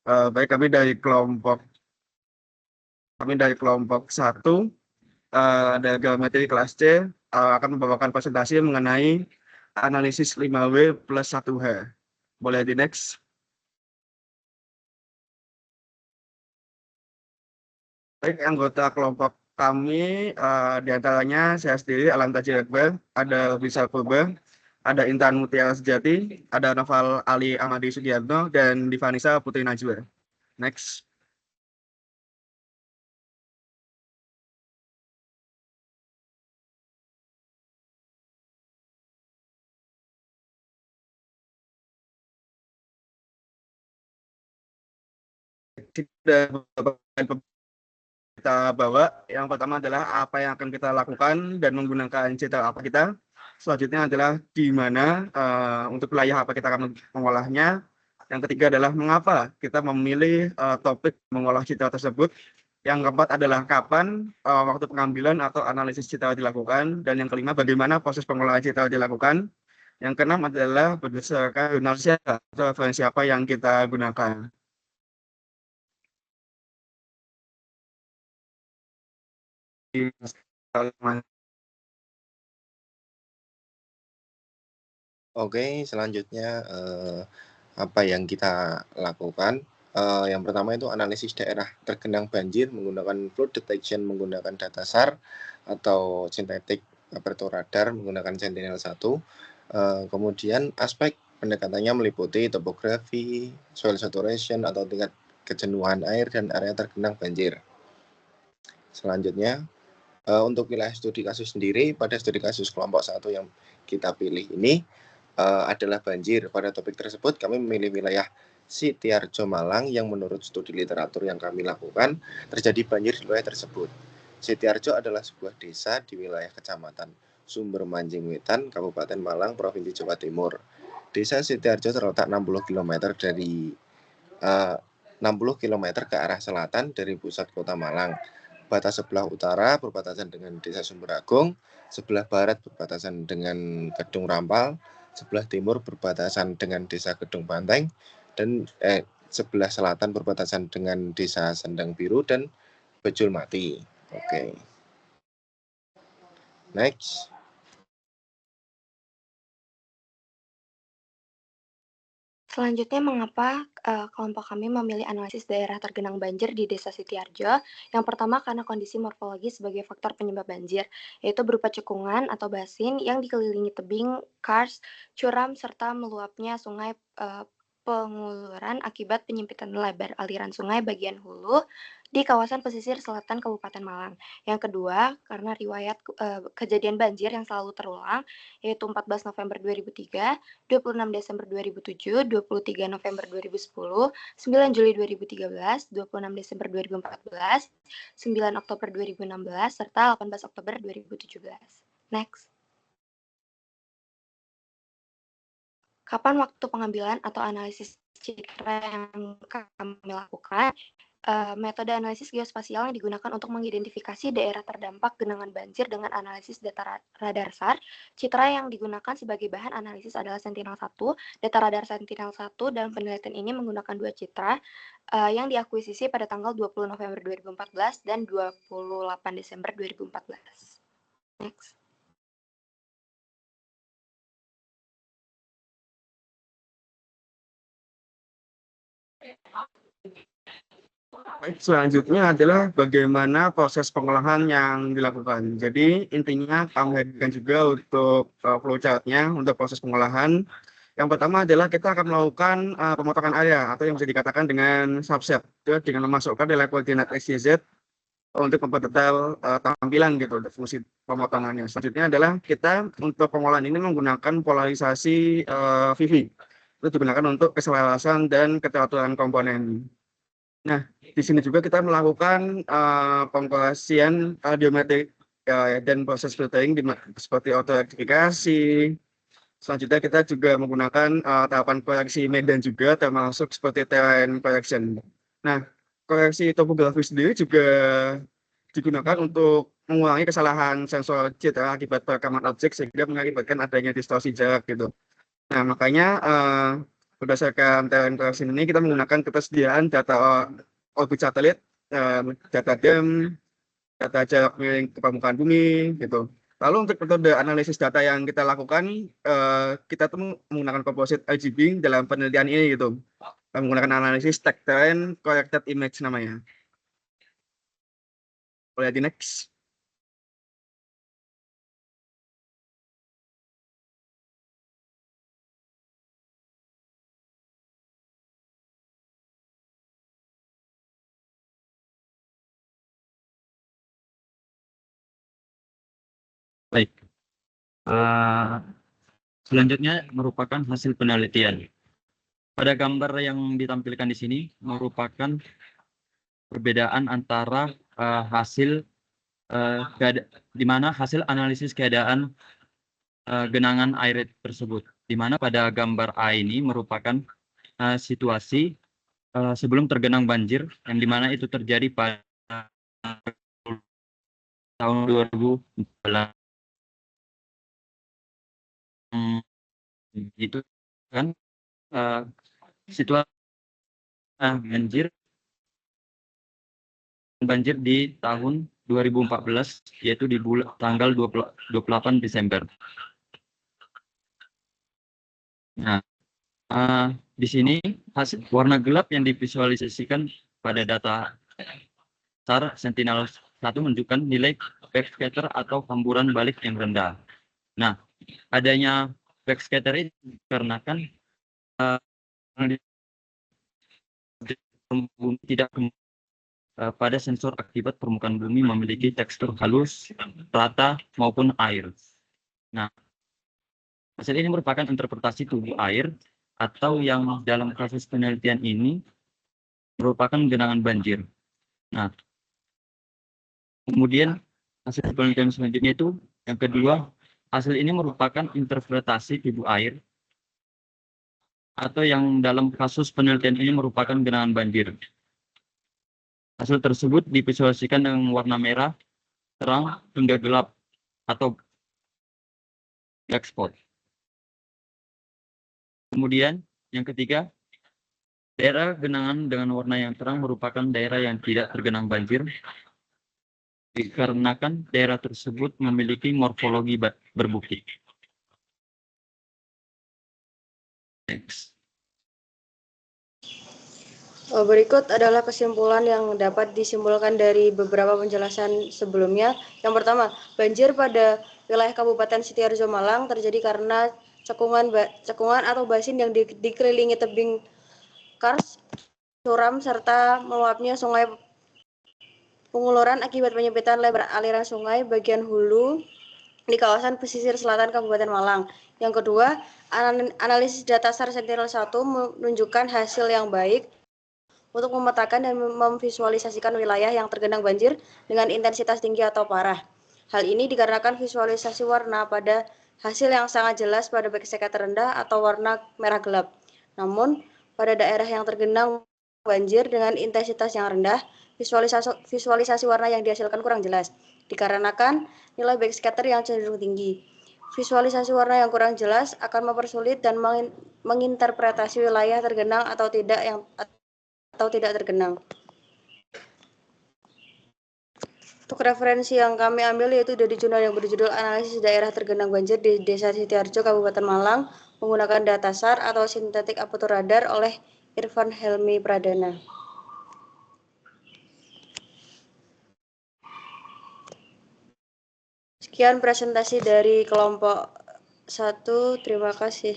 Baik, kami dari kelompok 1, ada geometri kelas C, akan membawakan presentasi mengenai analisis 5W plus 1H. Boleh di next. Baik, anggota kelompok kami di antaranya saya sendiri, Alan Taji Akbar, ada Bisa Purba, ada Intan Mutiara Sejati, ada Noval Ali Amadi Sugiarto, dan Divanisa Putri Najwa. Next. Kita bawa, yang pertama adalah apa yang akan kita lakukan dan menggunakan citra apa kita. Selanjutnya adalah di mana untuk wilayah apa kita akan mengolahnya. Yang ketiga adalah mengapa kita memilih topik mengolah citra tersebut. Yang keempat adalah kapan waktu pengambilan atau analisis citra dilakukan. Dan yang kelima, bagaimana proses pengolahan citra dilakukan. Yang keenam adalah berdasarkan jurnalisnya atau referensi apa yang kita gunakan. Oke, selanjutnya apa yang kita lakukan? Yang pertama itu analisis daerah tergenang banjir menggunakan flood detection menggunakan data SAR atau synthetic aperture radar menggunakan Sentinel-1. Kemudian aspek pendekatannya meliputi topografi, soil saturation atau tingkat kejenuhan air dan area tergenang banjir. Selanjutnya, untuk wilayah studi kasus sendiri, pada studi kasus kelompok 1 yang kita pilih ini adalah banjir. Pada topik tersebut kami memilih wilayah Sitiarjo Malang yang menurut studi literatur yang kami lakukan terjadi banjir di wilayah tersebut. Sitiarjo adalah sebuah desa di wilayah Kecamatan Sumber Manjing Wetan, Kabupaten Malang, Provinsi Jawa Timur. Desa Sitiarjo terletak 60 km ke arah selatan dari pusat kota Malang. Batas sebelah utara berbatasan dengan Desa Sumberagung, sebelah barat berbatasan dengan Kedung Rampal, sebelah timur berbatasan dengan Desa Kedung Banteng, dan sebelah selatan berbatasan dengan Desa Sendang Biru dan Bejul Mati. Oke. Next. Selanjutnya, mengapa kelompok kami memilih analisis daerah tergenang banjir di Desa Sitiarjo? Yang pertama, karena kondisi morfologis sebagai faktor penyebab banjir, yaitu berupa cekungan atau basin yang dikelilingi tebing, kars, curam, serta meluapnya sungai penguluran akibat penyempitan lebar aliran sungai bagian hulu di kawasan pesisir selatan Kabupaten Malang. Yang kedua, karena riwayat kejadian banjir yang selalu terulang, yaitu 14 November 2003, 26 Desember 2007, 23 November 2010, 9 Juli 2013, 26 Desember 2014, 9 Oktober 2016, serta 18 Oktober 2017. Next. Kapan waktu pengambilan atau analisis citra yang kami lakukan? Metode analisis geospasial yang digunakan untuk mengidentifikasi daerah terdampak genangan banjir dengan analisis data radar SAR. Citra yang digunakan sebagai bahan analisis adalah Sentinel-1, data radar Sentinel-1, dan penelitian ini menggunakan 2 citra yang diakuisisi pada tanggal 20 November 2014 dan 28 Desember 2014. Next. Baik, selanjutnya adalah bagaimana proses pengolahan yang dilakukan. Jadi intinya kami hadirkan juga untuk flowchart-nya untuk proses pengolahan. Yang pertama adalah kita akan melakukan pemotongan area atau yang bisa dikatakan dengan subset, dengan memasukkan nilai koordinat X, Y, Z untuk memperdetail tampilan gitu untuk fungsi pemotongannya. Selanjutnya adalah kita untuk pengolahan ini menggunakan polarisasi VV. Itu digunakan untuk keselarasan dan keteraturan komponen. Nah, di sini juga kita melakukan pengkolasian geometrik dan proses filtering seperti autorectifikasi. Selanjutnya kita juga menggunakan tahapan koreksi medan juga termasuk seperti terrain correction. Nah, koreksi topografi sendiri juga digunakan untuk mengurangi kesalahan sensor citra akibat perekaman objek sehingga mengakibatkan adanya distorsi jarak gitu. Nah, makanya Berdasarkan teori interaksi ini, kita menggunakan ketersediaan data orbit satelit, data DEM, data jarak miring ke permukaan bumi, gitu. Lalu untuk metode analisis data yang kita lakukan, kita tuh menggunakan composite algebraic dalam penelitian ini, gitu. Kita menggunakan analisis tag terrain corrected image namanya. Boleh di next. Baik. Selanjutnya merupakan hasil penelitian. Pada gambar yang ditampilkan di sini merupakan perbedaan antara hasil di mana hasil analisis keadaan genangan air tersebut. Di mana pada gambar A ini merupakan situasi sebelum tergenang banjir, yang dimana itu terjadi pada tahun 2014. Gitu kan, situasi banjir di tahun 2014, yaitu di tanggal 28 Desember. Nah, di sini hasil warna gelap yang divisualisasikan pada data SAR Sentinel-1 menunjukkan nilai backscatter atau hamburan balik yang rendah. Nah, adanya backscatter ini dikarenakan bumi tidak pada sensor akibat permukaan bumi memiliki tekstur halus, rata, maupun air. Nah, hasil ini merupakan interpretasi tubuh air atau yang dalam kasus penelitian ini merupakan genangan banjir. Nah, kemudian hasil penelitian selanjutnya itu yang kedua, hasil ini merupakan interpretasi tubuh air atau yang dalam kasus penelitian ini merupakan genangan banjir. Hasil tersebut divisualisasikan dengan warna merah, terang, hingga gelap atau black spot. Kemudian yang ketiga, daerah genangan dengan warna yang terang merupakan daerah yang tidak tergenang banjir, dikarenakan daerah tersebut memiliki morfologi berbukit. Next. Berikut adalah kesimpulan yang dapat disimpulkan dari beberapa penjelasan sebelumnya. Yang pertama, banjir pada wilayah Kabupaten Sitiarjo Malang terjadi karena cekungan atau basin yang dikelilingi tebing kars, curam, serta meluapnya sungai Penguluran akibat penyempitan lebar aliran sungai bagian hulu di kawasan pesisir selatan Kabupaten Malang. Yang kedua, analisis data SAR Sentinel-1 menunjukkan hasil yang baik untuk memetakan dan memvisualisasikan wilayah yang tergenang banjir dengan intensitas tinggi atau parah. Hal ini dikarenakan visualisasi warna pada hasil yang sangat jelas pada backscatter rendah atau warna merah gelap. Namun, pada daerah yang tergenang banjir dengan intensitas yang rendah, visualisasi warna yang dihasilkan kurang jelas, dikarenakan nilai backscatter yang cenderung tinggi. Visualisasi warna yang kurang jelas akan mempersulit dan menginterpretasi wilayah tergenang atau tidak tergenang. Untuk referensi yang kami ambil yaitu dari jurnal yang berjudul Analisis Daerah Tergenang Banjir di Desa Sitiarjo, Kabupaten Malang, menggunakan data SAR atau Synthetic Aperture Radar oleh Irfan Helmi Pradana. Sekian presentasi dari kelompok 1, terima kasih.